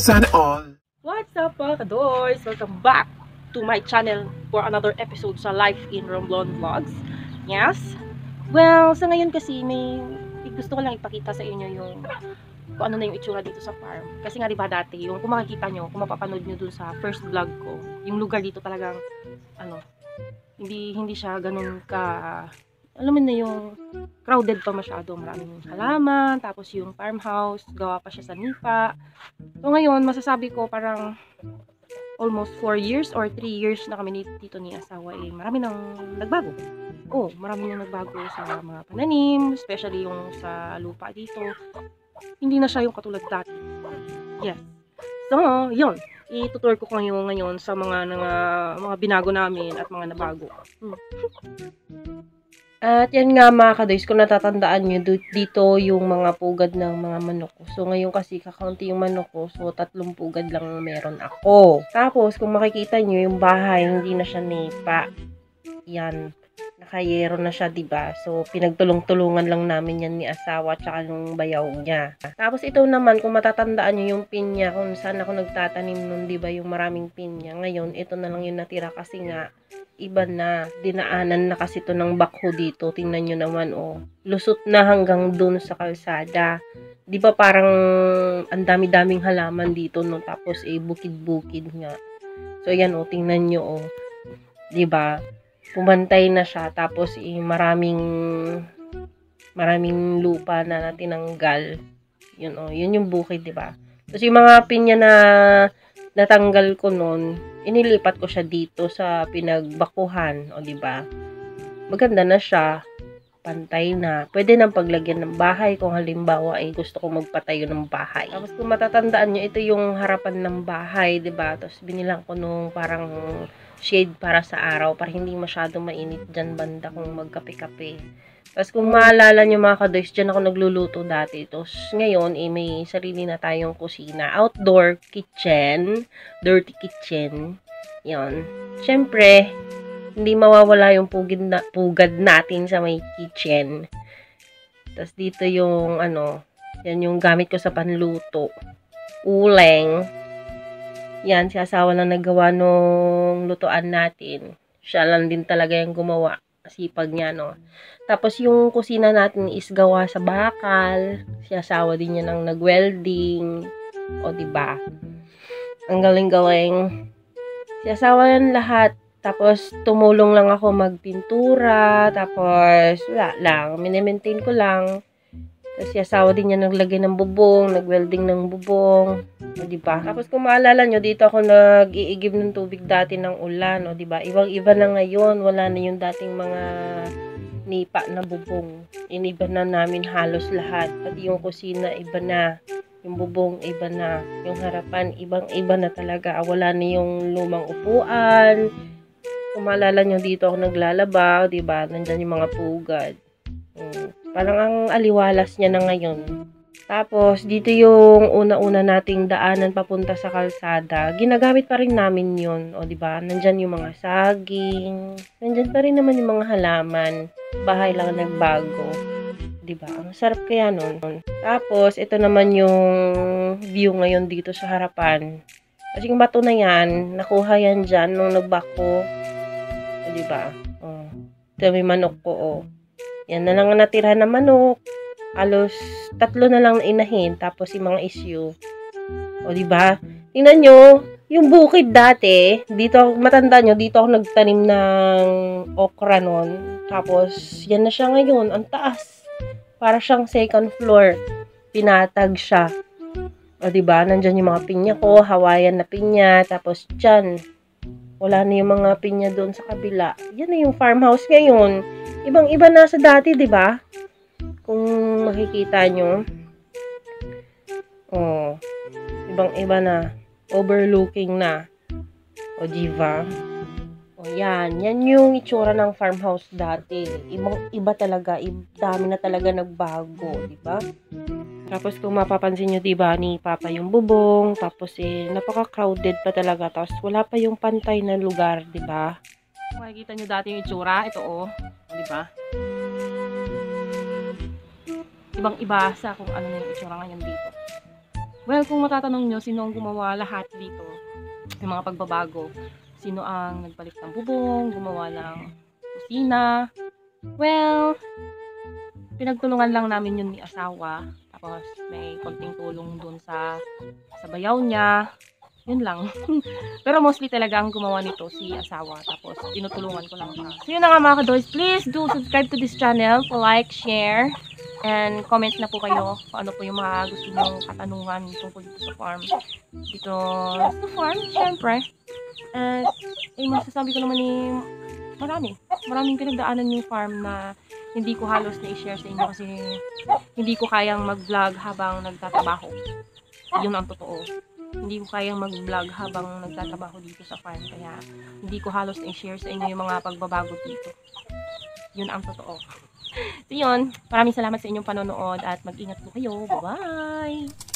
Sana all. What's up mga kadoys? Welcome back to my channel for another episode sa Life in Romblon Vlogs. Yes? Well, sa ngayon kasi may gusto ko lang ipakita sa inyo yung kung ano na yung itsura dito sa farm. Kasi nga diba dati, yung kung makikita nyo, kung mapapanood nyo dun sa first vlog ko, yung lugar dito talagang hindi siya ganun ka, alam mo na yung crowded pa masyado, maraming halaman, tapos yung farmhouse, gawa pa siya sa nipa. So ngayon, masasabi ko parang almost 4 years or 3 years na kami dito ni asawa, marami nang nagbago. Marami nang nagbago sa mga pananim, especially yung sa lupa dito. Hindi na siya yung katulad dati. Yes. So, yun. Itutur ko kayo ngayon sa mga binago namin at mga nabago. At yan nga mga kadoys, kung natatandaan nyo, dito yung mga pugad ng mga manok ko. So ngayon kasi kakaunti yung manok ko, so 3 pugad lang meron ako. Tapos kung makikita nyo yung bahay, hindi na siya nipa. Yan, nakayero na siya, diba? So pinagtulong-tulungan lang namin yan ni asawa tsaka yung bayaw niya. Tapos ito naman, kung matatandaan nyo yung pinya, kung saan ako nagtatanim nun, diba, yung maraming pinya. Ngayon, ito na lang yung natira kasi nga iba na, dinaanan na kasi to ng bakho dito. Tingnan nyo naman, lusot na hanggang dun sa kalsada. Di ba parang ang dami-daming halaman dito, no? Tapos bukid-bukid nga. So yan, tingnan nyo, di ba? Pumantay na siya, tapos maraming lupa na tinanggal. Yun, yun yung bukid, di ba? Tapos yung mga pinya na natanggal ko noon, inilipat ko siya dito sa pinagbakuhan, di ba? Maganda na siya, pantay na. Pwede nang paglagyan ng bahay kung halimbawa ay gusto ko magpatayo ng bahay. Tapos kung matatandaan nyo, ito yung harapan ng bahay, di ba? Tapos binilang ko nung parang shade para sa araw, para hindi masyado mainit dyan banda kung magkape-kape. Tapos kung maalala nyo mga kadoys, dyan ako nagluluto dati. Tapos ngayon, may sarili na tayong kusina. Outdoor kitchen. Dirty kitchen. Yan. Siyempre, hindi mawawala yung pugad natin sa may kitchen. Tapos dito yung, yan yung gamit ko sa panluto. Uleng. Yan, si asawa lang naggawa nung lutuan natin. Siya lang din talaga yung gumawa. Sipag niya, no. Tapos yung kusina natin is gawa sa bakal. Si asawa din niya nang nag-welding. Diba? Ang galing-galing. Si asawa yan lahat. Tapos tumulong lang ako magpintura. Tapos wala lang. Minimaintain ko lang. Tapos si asawa din niya naglagay ng bubong. Nag-welding ng bubong. Diba? Tapos kung maalala nyo, dito ako nag-iigib ng tubig dati ng ulan. Diba? Ibang-iba na ngayon. Wala na yung dating mga nipa na bubong. Iniba na namin halos lahat. Pati yung kusina, iba na. Yung bubong, iba na. Yung harapan, ibang-iba na talaga. Wala na yung lumang upuan. Kung maalala nyo, dito ako naglalaba. Diba? Nandyan yung mga pugad. Parang ang aliwalas niya na ngayon. Tapos, dito yung una-una nating daanan papunta sa kalsada. Ginagamit pa rin namin yun. Diba? Nandyan yung mga saging. Nandyan pa rin naman yung mga halaman. Bahay lang nagbago. Diba? Ang sarap kaya nun. Tapos, ito naman yung view ngayon dito sa harapan. Kasi yung bato na yan, nakuha yan dyan nung nagbako. Diba? Ito may manok ko, Yan na lang ang natira na manok. Halos 3 na lang na inahin. Tapos yung mga issue. Diba? Tingnan nyo, yung bukid dati, dito, matanda nyo, dito ako nagtanim ng okra nun. Tapos, yan na siya ngayon. Ang taas. Para siyang 2nd floor. Pinatag siya. Diba? Nandyan yung mga pinya ko. Hawaiian na pinya. Tapos, dyan. Wala na yung mga pinya doon sa kabila. Yan na yung farmhouse ngayon. Ibang-iba na sa dati, diba? Kung makikita nyo. Ibang-iba na. Overlooking na. Diba? Yan. Yan yung itsura ng farmhouse dati. Ibang-iba talaga. Dami na talaga nagbago. Diba? Tapos kung mapapansin nyo, diba, ni Papa yung bubong. Tapos napaka-crowded pa talaga. Tapos wala pa yung pantay na lugar. Diba? Makikita nyo dati yung itsura. Ito, diba? Ibang-iba sa kung ano yung itsura ngayon dito. Well, kung matatanong nyo, sino ang gumawa lahat dito? Yung mga pagbabago. Sino ang nagbalik ng bubong, gumawa ng kusina. Well, pinagtulungan lang namin yun ni asawa. Tapos may konting tulong dun sa bayaw niya. Yun lang. Pero mostly talaga ang gumawa nito si asawa. Tapos tinutulungan ko lang siya. So yun na nga mga kadoys. Please do subscribe to this channel. Like, share, and comment na po kayo kung ano po yung mga gusto nyong katanungan tungkol dito sa farm. Dito sa farm, syempre. At masasabi ko naman maraming pinagdaanan yung farm na hindi ko halos na-share sa inyo kasi hindi ko kayang mag-vlog habang nagtatrabaho. Yun ang totoo. Hindi ko kayang mag-vlog habang nagtatrabaho dito sa farm. Kaya hindi ko halos na-share sa inyo yung mga pagbabago dito. Yun ang totoo. So yun, maraming salamat sa inyong panonood at mag-ingat po kayo. Bye-bye!